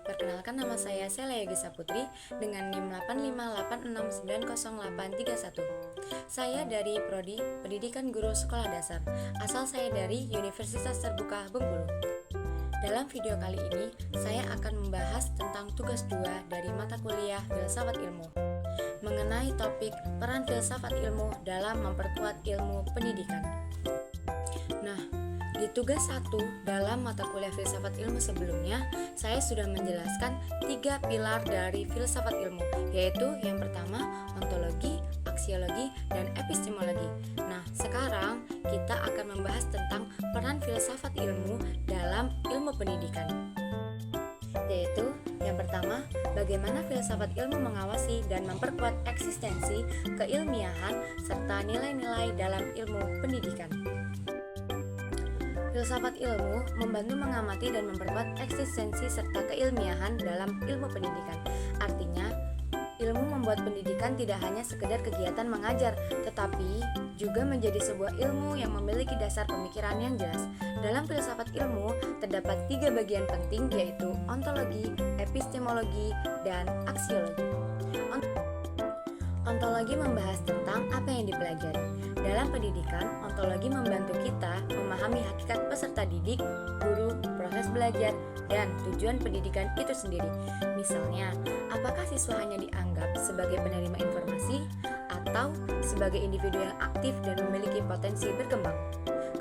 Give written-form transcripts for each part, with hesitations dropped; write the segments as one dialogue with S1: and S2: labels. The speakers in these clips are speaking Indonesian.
S1: Perkenalkan, nama saya Selea Gisa Putri dengan NIM 858690831. Saya dari Prodi Pendidikan Guru Sekolah Dasar. Asal saya dari Universitas Terbuka Bengkulu. Dalam video kali ini, saya akan membahas tentang tugas 2 dari mata kuliah Filsafat Ilmu, mengenai topik peran filsafat ilmu dalam memperkuat ilmu pendidikan. Nah, di tugas 1 dalam mata kuliah filsafat ilmu sebelumnya, saya sudah menjelaskan 3 pilar dari filsafat ilmu, yaitu yang pertama, ontologi, aksiologi, dan epistemologi. Nah, sekarang kita akan membahas tentang peran filsafat ilmu dalam ilmu pendidikan. Yaitu, yang pertama, bagaimana filsafat ilmu mengawasi dan memperkuat eksistensi, keilmiahan, serta nilai-nilai dalam ilmu pendidikan. Filsafat ilmu membantu mengamati dan memperkuat eksistensi serta keilmiahan dalam ilmu pendidikan. Artinya, ilmu membuat pendidikan tidak hanya sekedar kegiatan mengajar, tetapi juga menjadi sebuah ilmu yang memiliki dasar pemikiran yang jelas. Dalam filsafat ilmu, terdapat 3 bagian penting, yaitu ontologi, epistemologi, dan aksiologi. Ontologi membahas tentang apa yang dipelajari. Dalam pendidikan, ontologi membantu kita memahami hakikat peserta didik, guru, proses belajar, dan tujuan pendidikan itu sendiri. Misalnya, apakah siswa hanya dianggap sebagai penerima informasi atau sebagai individu yang aktif dan memiliki potensi berkembang?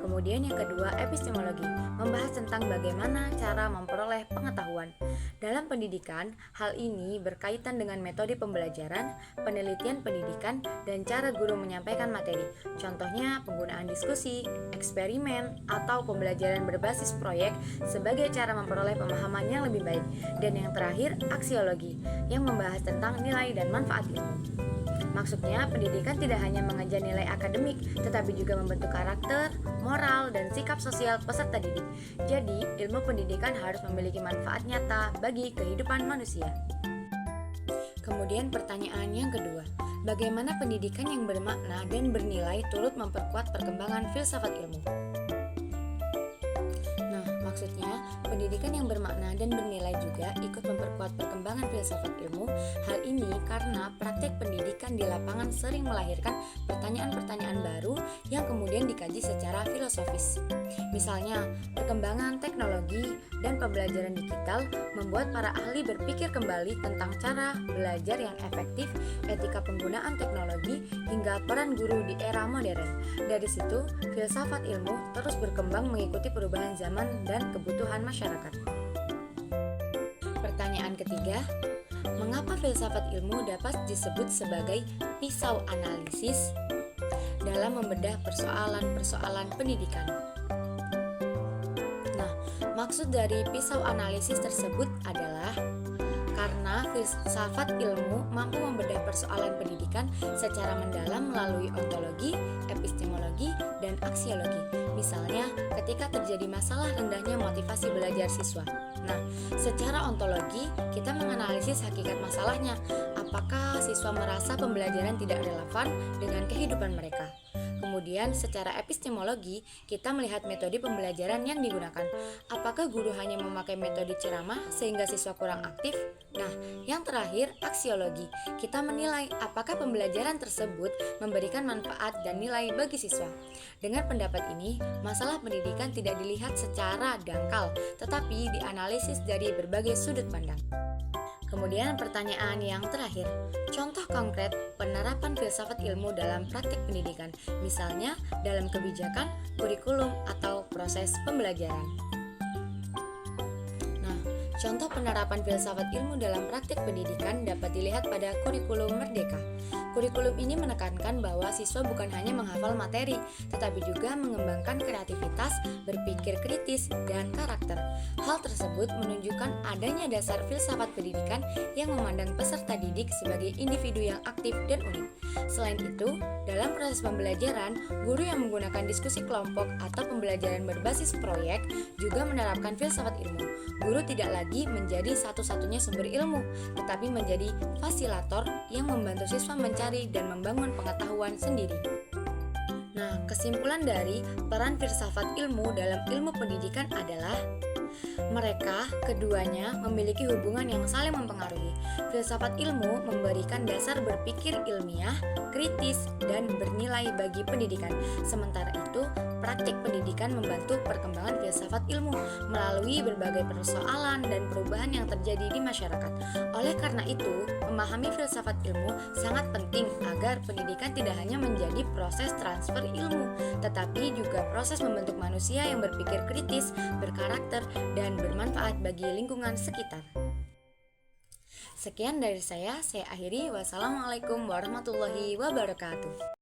S1: Kemudian yang kedua, epistemologi, membahas tentang bagaimana cara memperoleh pengetahuan. Dalam pendidikan, hal ini berkaitan dengan metode pembelajaran, penelitian pendidikan, dan cara guru menyampaikan materi. Contohnya, penggunaan diskusi, eksperimen, atau pembelajaran berbasis proyek sebagai cara memperoleh pemahaman yang lebih baik. Dan yang terakhir, aksiologi, yang membahas tentang nilai dan manfaat ilmu. Maksudnya, pendidikan tidak hanya mengajar nilai akademik, tetapi juga membentuk karakter, moral, dan sikap sosial peserta didik. Jadi, ilmu pendidikan harus memiliki manfaat nyata bagi kehidupan manusia. Kemudian pertanyaan yang kedua, bagaimana pendidikan yang bermakna dan bernilai turut memperkuat perkembangan filsafat ilmu? Maksudnya, pendidikan yang bermakna dan bernilai juga ikut memperkuat perkembangan filsafat ilmu. Hal ini karena praktek pendidikan di lapangan sering melahirkan pertanyaan-pertanyaan baru yang kemudian dikaji secara filosofis. Misalnya, perkembangan teknologi dan pembelajaran digital membuat para ahli berpikir kembali tentang cara belajar yang efektif, etika penggunaan teknologi, hingga peran guru di era modern. Dari situ, filsafat ilmu terus berkembang mengikuti perubahan zaman dan kebutuhan masyarakat. Pertanyaan ketiga, mengapa filsafat ilmu dapat disebut sebagai pisau analisis dalam membedah persoalan-persoalan pendidikan? Nah, maksud dari pisau analisis tersebut adalah karena filsafat ilmu mampu membedah persoalan pendidikan secara mendalam melalui ontologi, epistemologi, dan aksiologi. Misalnya, ketika terjadi masalah rendahnya motivasi belajar siswa. Nah, secara ontologi, kita menganalisis hakikat masalahnya. Apakah siswa merasa pembelajaran tidak relevan dengan kehidupan mereka? Kemudian, secara epistemologi, kita melihat metode pembelajaran yang digunakan. Apakah guru hanya memakai metode ceramah sehingga siswa kurang aktif? Nah, yang terakhir, aksiologi. Kita menilai apakah pembelajaran tersebut memberikan manfaat dan nilai bagi siswa. Dengan pendapat ini, masalah pendidikan tidak dilihat secara dangkal, tetapi dianalisis dari berbagai sudut pandang. Kemudian pertanyaan yang terakhir, contoh konkret penerapan filsafat ilmu dalam praktik pendidikan, misalnya dalam kebijakan, kurikulum, atau proses pembelajaran. Nah, contoh penerapan filsafat ilmu dalam praktik pendidikan dapat dilihat pada kurikulum Merdeka. Kurikulum ini menekankan bahwa siswa bukan hanya menghafal materi, tetapi juga mengembangkan kreativitas, berpikir kritis, dan karakter. Hal tersebut menunjukkan adanya dasar filsafat pendidikan yang memandang peserta didik sebagai individu yang aktif dan unik. Selain itu, dalam proses pembelajaran, guru yang menggunakan diskusi kelompok atau pembelajaran berbasis proyek juga menerapkan filsafat ilmu. Guru tidak lagi menjadi satu-satunya sumber ilmu, tetapi menjadi fasilitator yang membantu siswa mencari dan membangun pengetahuan sendiri. Nah, kesimpulan dari peran filsafat ilmu dalam ilmu pendidikan adalah Mereka keduanya memiliki hubungan yang saling mempengaruhi. Filsafat ilmu memberikan dasar berpikir ilmiah, kritis, dan bernilai bagi pendidikan. Sementara itu, praktik pendidikan membantu perkembangan filsafat ilmu melalui berbagai persoalan dan perubahan yang terjadi di masyarakat. Oleh karena itu, memahami filsafat ilmu sangat penting agar pendidikan tidak hanya menjadi proses transfer ilmu, tetapi juga proses membentuk manusia yang berpikir kritis, berkarakter, dan bermanfaat bagi lingkungan sekitar. Sekian dari saya akhiri. Wassalamualaikum warahmatullahi wabarakatuh.